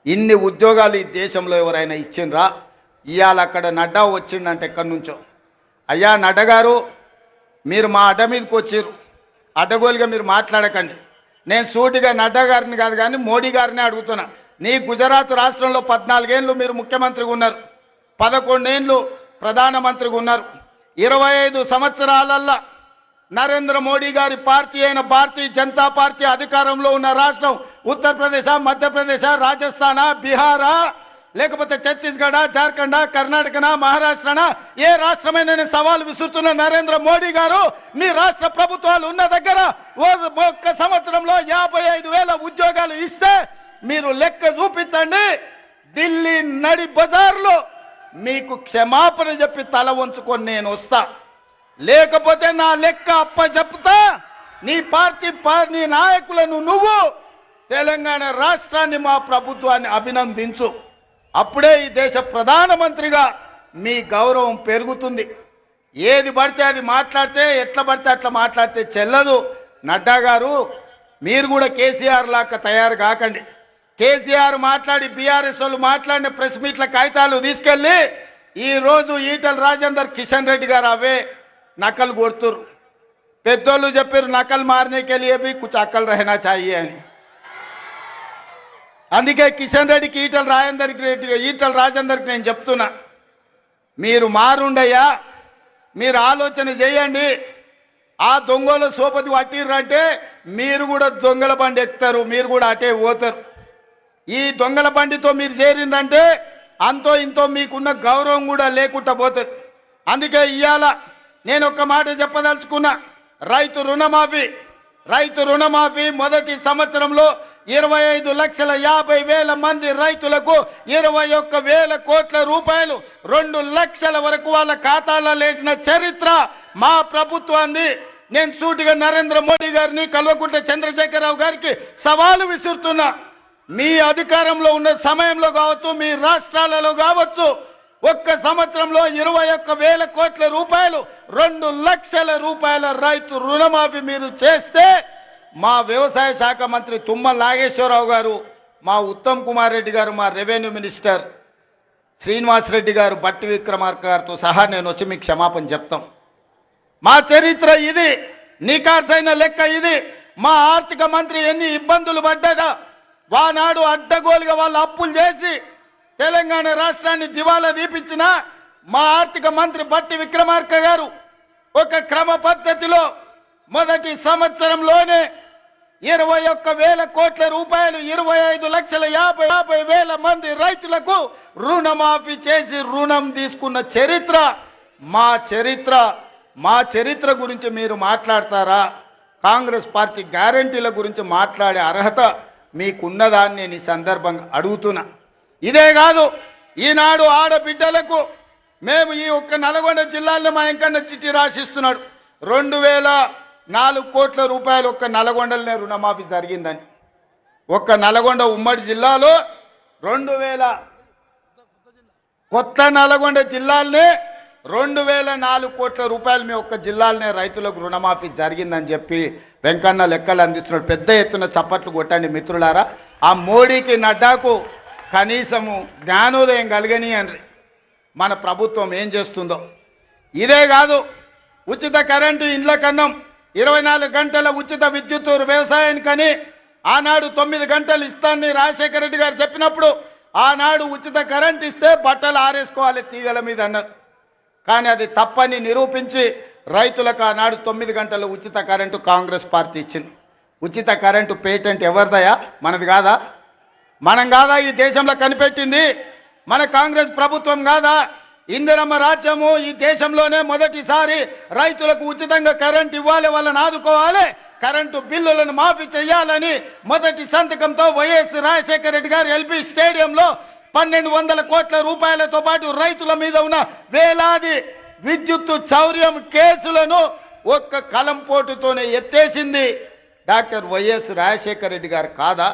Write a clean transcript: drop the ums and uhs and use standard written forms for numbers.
ఇన్ని ఉద్యోగాలు ఈ దేశంలో ఎవరైనా ఇచ్చిండ్రా? ఇవాళ అక్కడ నడ్డా వచ్చిండంటే ఎక్కడి నుంచో. అయ్యా నడ్డా గారు, మీరు మా అడ్డ మీదకి వచ్చారు, అడ్డగోలుగా మీరు మాట్లాడకండి. నేను సూటిగా నడ్డా గారిని కాదు కానీ మోడీ గారిని అడుగుతున్నా. నీ గుజరాత్ రాష్ట్రంలో 14 ఏళ్ళు మీరు ముఖ్యమంత్రిగా ఉన్నారు, 11 ఏళ్ళు ప్రధానమంత్రిగా ఉన్నారు. 25 సంవత్సరాలల్లా నరేంద్ర మోడీ గారి పార్టీ అయిన భారతీయ జనతా పార్టీ అధికారంలో ఉన్న రాష్ట్రం ఉత్తరప్రదేశ్, మధ్యప్రదేశ్, రాజస్థాన్, బీహారా, లేకపోతే ఛత్తీస్గఢ, జార్ఖండ్, కర్ణాటక, మహారాష్ట్రనా, ఏ రాష్ట్రమైన సవాల్ విసురుతున్న నరేంద్ర మోడీ గారు మీ రాష్ట్ర ప్రభుత్వాలు ఉన్న దగ్గర ఒక్క సంవత్సరంలో 55,000 ఉద్యోగాలు ఇస్తే మీరు లెక్క చూపించండి. ఢిల్లీ నడి బజార్లో మీకు క్షమాపణ చెప్పి తల వంచుకొని నేను వస్తా, లేకపోతే నా లెక్క అప్ప చెప్తా. నీ పార్టీ నీ నాయకులను నువ్వు తెలంగాణ రాష్ట్రాన్ని, మా ప్రభుత్వాన్ని అభినందించు. అప్పుడే ఈ దేశ ప్రధానమంత్రిగా మీ గౌరవం పెరుగుతుంది. ఏది పడితే అది మాట్లాడితే, ఎట్లా పడితే అట్లా మాట్లాడితే చెల్లదు. నడ్డా గారు, మీరు కూడా కేసీఆర్ లాగా తయారు కాకండి. కేసీఆర్ మాట్లాడి, బీఆర్ఎస్ వాళ్ళు మాట్లాడిన ప్రెస్ మీట్ల కాగితాలు తీసుకెళ్ళి ఈరోజు ఈటల రాజేందర్, కిషన్ రెడ్డి గారు అవే నకలు కొడుతురు. పెద్దోళ్ళు చెప్పారు నకలు మారనేకే లియే భీ కుచ్ అక్కలు రహనా చాహియే అని. అందుకే కిషన్ రెడ్డికి, ఈటల రాజేందర్కి నేను చెప్తున్నా, మీరు మారుండయ్యా, మీరు ఆలోచన చేయండి. ఆ దొంగల సోపతి పట్టిర్రంటే మీరు కూడా దొంగల బండి ఎక్కుతారు, మీరు కూడా అటే పోతారు. ఈ దొంగల బండితో మీరు చేరిందంటే అంతో ఇంతో మీకున్న గౌరవం కూడా లేకుండా పోతుంది. అందుకే ఇవాళ నేను ఒక మాట చెప్పదలుచుకున్నా. రైతు రుణమాఫీ మొదటి సంవత్సరంలో 25,50,000 మంది రైతులకు 21,000 కోట్ల రూపాయలు 2 లక్షల వరకు వాళ్ళ ఖాతాలో వేసిన చరిత్ర మా ప్రభుత్వాన్ని. నేను సూటిగా నరేంద్ర మోడీ గారిని, కల్వకుంట్ల చంద్రశేఖరరావు గారికి సవాలు విసురుతున్నా. మీ అధికారంలో ఉన్న సమయంలో కావచ్చు, మీ రాష్ట్రాలలో కావచ్చు, ఒక్క సంవత్సరంలో 21,000 కోట్ల రూపాయలు 2 లక్షల రూపాయల రైతు రుణమాఫీ మీరు చేస్తే మా వ్యవసాయ శాఖ మంత్రి తుమ్మల నాగేశ్వరరావు గారు, మా ఉత్తమ్ కుమార్ రెడ్డి గారు, మా రెవెన్యూ మినిస్టర్ శ్రీనివాస్ రెడ్డి గారు, బట్టి విక్రమార్క గారితో సహా నేను వచ్చి మీకు క్షమాపణ చెప్తాం. మా చరిత్ర ఇది, నికార్సైన లెక్క ఇది. మా ఆర్థిక మంత్రి ఎన్ని ఇబ్బందులు పడ్డా వానాడు అడ్డగోలుగా వాళ్ళు అప్పులు చేసి తెలంగాణ రాష్ట్రాన్ని దివాలా తీపించిన మా ఆర్థిక మంత్రి బట్టి విక్రమార్క గారు ఒక క్రమ పద్ధతిలో మొదటి సంవత్సరంలోనే 21,000 కోట్ల రూపాయలు 25,50,000 మంది రైతులకు రుణమాఫీ చేసి రుణం తీసుకున్న చరిత్ర మా చరిత్ర గురించి మీరు మాట్లాడతారా? కాంగ్రెస్ పార్టీ గ్యారంటీల గురించి మాట్లాడే అర్హత మీకున్నదాన్ని నేను ఈ సందర్భంగా అడుగుతున్నా. ఇదే కాదు, ఈనాడు ఆడబిడ్డలకు మేము ఈ ఒక్క నల్గొండ జిల్లాలో మా వెంకన్న చిట్టి రాసిస్తున్నాడు. 2,004 కోట్ల రూపాయలు ఒక్క నల్గొండలనే రుణమాఫీ జరిగిందని. ఒక్క నల్గొండ ఉమ్మడి జిల్లాలో 2,000, కొత్త నల్గొండ జిల్లాలనే 2,004 కోట్ల రూపాయలు మీ ఒక్క జిల్లాలనే రైతులకు రుణమాఫీ జరిగిందని చెప్పి వెంకన్న లెక్కలు అందిస్తున్నాడు. పెద్ద ఎత్తున చప్పట్లు కొట్టండి మిత్రులారా. ఆ మోడీకి, నడ్డాకు కనీసము జ్ఞానోదయం కలిగని అని మన ప్రభుత్వం ఏం చేస్తుందో. ఇదే కాదు, ఉచిత కరెంటు ఇండ్ల కన్నం, 24 గంటల ఉచిత విద్యుత్ వ్యవసాయానికని ఆనాడు 9 గంటలు ఇస్తానని రాజశేఖర రెడ్డి గారు చెప్పినప్పుడు ఆనాడు ఉచిత కరెంట్ ఇస్తే బట్టలు ఆరేసుకోవాలి తీగల మీద అన్నారు. కానీ అది తప్పని నిరూపించి రైతులకు ఆనాడు 9 గంటల ఉచిత కరెంటు కాంగ్రెస్ పార్టీ ఇచ్చింది. ఉచిత కరెంటు పేటెంట్ ఎవరిదయా? మనది కాదా? మనం కాదా ఈ దేశంలో కనిపెట్టింది? మన కాంగ్రెస్ ప్రభుత్వం కాదా? ఇందిరమ్మ రాజ్యము ఈ దేశంలోనే మొదటిసారి రైతులకు ఉచితంగా కరెంట్ ఇవ్వాలి, వాళ్ళని ఆదుకోవాలి, కరెంటు బిల్లులను మాఫీ చేయాలని మొదటి సంతకంతో వైఎస్ రాజశేఖర రెడ్డి గారు ఎల్బీ స్టేడియంలో 1,200 కోట్ల రూపాయలతో పాటు రైతుల మీద ఉన్న వేలాది విద్యుత్తు చౌర్యం కేసులను ఒక్క కలంపోటుతోనే ఎత్తేసింది డాక్టర్ వైఎస్ రాజశేఖర రెడ్డి గారు కాదా?